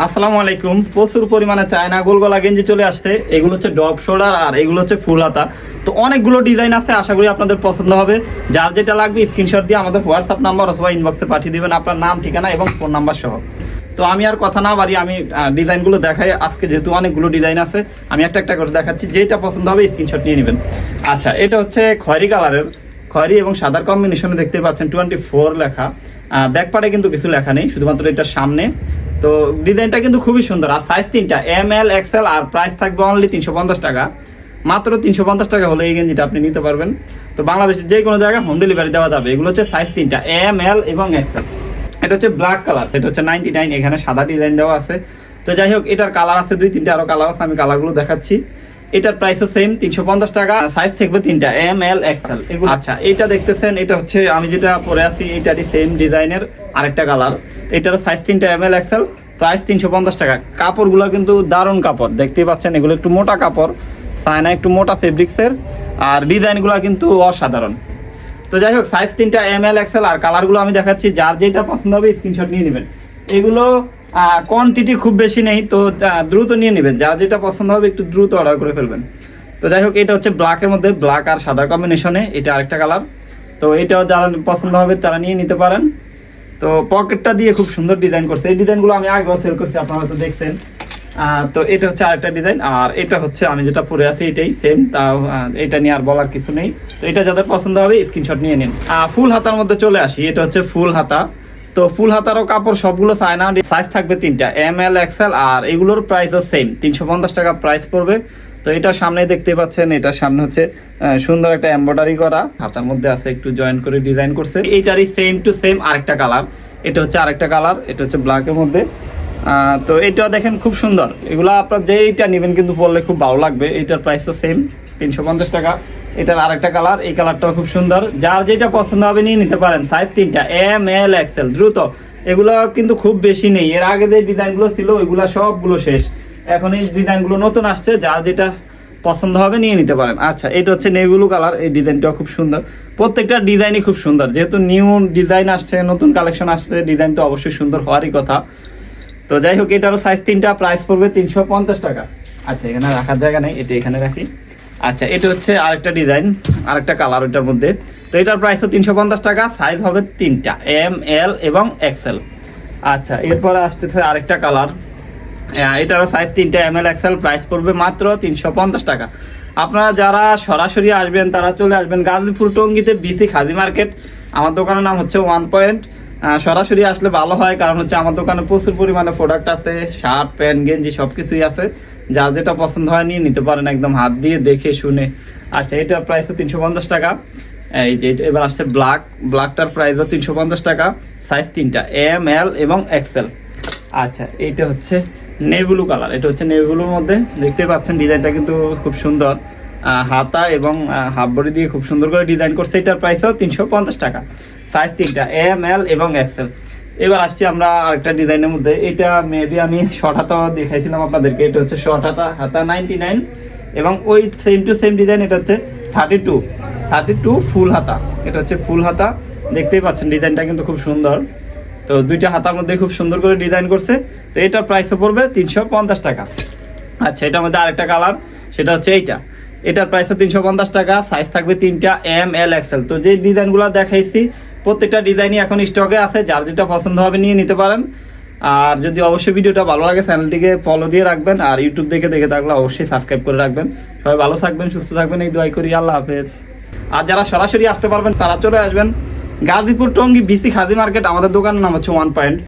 আসসালামু আলাইকুম। প্রচুর পরিমাণে চায়না গোল গলা গেঞ্জি চলে আসছে। এগুলো হচ্ছে ডপ শোল্ডার আর এগুলো হচ্ছে ফুল হাতা। তো অনেকগুলো ডিজাইন আছে, আশা করি আপনাদের পছন্দ হবে। যার যেটা লাগবে স্ক্রিনশট দিয়ে আমাদের হোয়াটসঅ্যাপ নাম্বার অথবা ইনবক্সে পাঠিয়ে দিবেন আপনার নাম, ঠিকানা এবং ফোন নাম্বার সহ। তো আমি আর কথা না বাড়ি, আমি ডিজাইনগুলো দেখাই। আজকে যেহেতু অনেকগুলো ডিজাইন আছে, আমি একটা একটা করে দেখাচ্ছি, যেটা পছন্দ হবে স্ক্রিনশট নিয়ে নেবেন। আচ্ছা, এটা হচ্ছে খয়েরি কালারের, খয়েরি এবং সাদার কম্বিনেশনে দেখতে পাচ্ছেন 24 লেখা। ব্যাক পার্টে কিন্তু কিছু লেখা নেই, শুধুমাত্র এটার সামনে। তো ডিজাইনটা কিন্তু খুবই সুন্দর। আর সাইজ তিনটা, এম এল এক্সেল। আর প্রাইস থাকবে অনলি 350 টাকা, মাত্র 350 টাকা হলে এই গেঞ্জিটা আপনি নিতে পারবেন। তো বাংলাদেশের যে কোনো জায়গায় হোম ডেলিভারি দেওয়া যাবে। এগুলো হচ্ছে সাইজ তিনটা, এম এল এবং এক্সেল। এটা হচ্ছে ব্ল্যাক কালার, এটা হচ্ছে 99, এখানে সাদা ডিজাইন দেওয়া আছে। তো যাই হোক, এটার কালার আছে 2-3টা, আরো কালার আছে, আমি কালারগুলো দেখাচ্ছি। এটার প্রাইসও সেম 350 টাকা, সাইজ থাকবে তিনটা, এম এল এক্সেল। আচ্ছা, এটা দেখতেছেন, এটা হচ্ছে আমি যেটা পরে আছি এটারই সেম ডিজাইনের আরেকটা কালার। এটারও সাইজ তিনটা, এম এল এক্সেল, প্রাইস 350 টাকা। কাপড়গুলো কিন্তু দারুণ কাপড়, দেখতেই পাচ্ছেন। এগুলো একটু মোটা কাপড়, চায়না একটু মোটা ফেব্রিক্সের, আর ডিজাইনগুলো কিন্তু অসাধারণ। তো যাই হোক, সাইজ তিনটা, এম এল এক্সেল। আর কালারগুলো আমি দেখাচ্ছি, যার যেটা পছন্দ হবে স্ক্রিনশট নিয়ে নেবেন। এগুলো কোয়ান্টিটি খুব বেশি নেই, তো দ্রুত নিয়ে নেবেন। যার যেটা পছন্দ হবে একটু দ্রুত অর্ডার করে ফেলবেন। তো যাই হোক, এটা হচ্ছে ব্ল্যাকের মধ্যে, ব্ল্যাক আর সাদা কম্বিনেশনে, এটা আরেকটা কালার। তো এটাও যারা পছন্দ হবে তারা নিয়ে নিতে পারেন। তো পকেটটা দিয়ে খুব সুন্দর ডিজাইন করছে। এই ডিজাইনগুলো আমি আগেও সেল করছি, আপনারা হয়তো দেখছেন। তো এটা হচ্ছে আরেকটা ডিজাইন, আর এটা হচ্ছে আমি যেটা পরে আছি এটাই সেম। তাও এটা নিয়ে আর বলার কিছু নেই। তো এটা যাদের পছন্দ হবে স্ক্রিনশট নিয়ে নিন। ফুল হাতার মধ্যে চলে আসি, এটা হচ্ছে ফুল হাতা। তো ফুল হাতারও কাপড় সবগুলো চায়না, সাইজ থাকবে তিনটা, এম এল এক্সেল। আর এগুলোর প্রাইসও সেম 350 টাকা প্রাইস পড়বে। তো এটার সামনে দেখতে পাচ্ছেন, এটার সামনে হচ্ছে সুন্দর একটা এমব্রয়ডারি করা, হাতার মধ্যে আছে একটু জয়েন করে ডিজাইন করছে। এইটারই সেম টু সেম আরেকটা কালার, এটা হচ্ছে আরেকটা কালার, এটা হচ্ছে ব্ল্যাকের মধ্যে। তো এটা দেখেন খুব সুন্দর। এগুলো আপনার যেইটা নেবেন কিন্তু পরলে খুব ভালো লাগবে। এটার প্রাইস তো সেম 350 টাকা। এটার আরেকটা কালার, এই কালারটাও খুব সুন্দর। যার যেটা পছন্দ হবে নিয়ে নিতে পারেন। সাইজ তিনটা, এম এল এক্সেল। দ্রুত, এগুলো কিন্তু খুব বেশি নেই। এর আগে যে ডিজাইনগুলো ছিল ওইগুলো সবগুলো শেষ, এখন এই ডিজাইনগুলো নতুন আসছে। যার যেটা পছন্দ হবে নিয়ে নিতে পারেন। আচ্ছা, এটা হচ্ছে নেভি ব্লু কালার, এই ডিজাইনটাও খুব সুন্দর। প্রত্যেকটা ডিজাইনই খুব সুন্দর, যেহেতু নিউ ডিজাইন আসছে, নতুন কালেকশন আসছে, ডিজাইন তো অবশ্যই সুন্দর হওয়ারই কথা। তো যাই হোক, এটারও সাইজ তিনটা, প্রাইস পড়বে 350 টাকা। আচ্ছা, এখানে রাখার জায়গা নেই, এটা এখানে রাখি। আচ্ছা, এটা হচ্ছে আরেকটা ডিজাইন, আরেকটা কালার ওইটার মধ্যে। তো এটার প্রাইসও 350 টাকা, সাইজ হবে তিনটা, এম এল এবং এক্সেল। আচ্ছা, এরপরে আসতেছে আরেকটা কালার, এটারও সাইজ তিনটা, এম এল এক্সেল, প্রাইস পড়বে মাত্র 350 টাকা। আপনারা যারা সরাসরি আসবেন তারা চলে আসবেন গাজীপুর টঙ্গীতে, বিসি খাজি মার্কেট। আমার দোকানের নাম হচ্ছে 1 পয়েন্ট। সরাসরি আসলে ভালো হয়, কারণ হচ্ছে আমার দোকানে প্রচুর পরিমাণে প্রোডাক্ট আছে, শার্ট প্যান্ট গেঞ্জি সব কিছুই আছে। যার যেটা পছন্দ হয় নিয়ে নিতে পারেন, একদম হাত দিয়ে দেখে শুনে। আচ্ছা, এটার প্রাইসও 350 টাকা। এই যে এবার আসছে ব্ল্যাকটার প্রাইসও 350 টাকা, সাইজ তিনটা, এম এল এবং এক্সেল। আচ্ছা, এইটা হচ্ছে নেভি ব্লু কালার, এটা হচ্ছে নেভি ব্লুর মধ্যে, দেখতে পাচ্ছেন ডিজাইনটা কিন্তু খুব সুন্দর। হাতা এবং হাফ বডি দিয়ে খুব সুন্দর করে ডিজাইন করছে। এটার প্রাইসও 350 টাকা, সাইজ তিনটা, এম এল এবং এক্সেল। এবার আসছি আমরা আরেকটা ডিজাইনের মধ্যে। এটা মেবি আমি শর্ট হাতা দেখাইছিলাম আপনাদেরকে। এটা হচ্ছে শর্ট হাতা 99, এবং ওই সেম টু সেম ডিজাইন এটা হচ্ছে 32 ফুল হাতা। এটা হচ্ছে ফুল হাতা, দেখতেই পাচ্ছেন ডিজাইনটা কিন্তু খুব সুন্দর। তো দুইটা হাতার মধ্যে খুব সুন্দর করে ডিজাইন করছে। তো এটার প্রাইসও পড়বে 350 টাকা। আচ্ছা, এটার মধ্যে আরেকটা কালার, সেটা হচ্ছে এইটা। এটার প্রাইসও 350 টাকা, সাইজ থাকবে তিনটা, এম এল এক্সেল। তো যে ডিজাইনগুলো দেখাইছি প্রত্যেকটা ডিজাইনই এখন স্টকে আছে, যার যেটা পছন্দ হবে নিয়ে নিতে পারেন। আর যদি অবশ্যই ভিডিওটা ভালো লাগে চ্যানেলটিকে ফলো দিয়ে রাখবেন, আর ইউটিউব দেখে থাকলে অবশ্যই সাবস্ক্রাইব করে রাখবেন। সবাই ভালো থাকবেন, সুস্থ থাকবেন, এই দোয়াই করি। আল্লাহ হাফেজ। আর যারা সরাসরি আসতে পারবেন তারা চলে আসবেন গাজীপুর টঙ্গী, বিসি খাজি মার্কেট। আমাদের দোকানের নাম হচ্ছে 1 পয়েন্ট।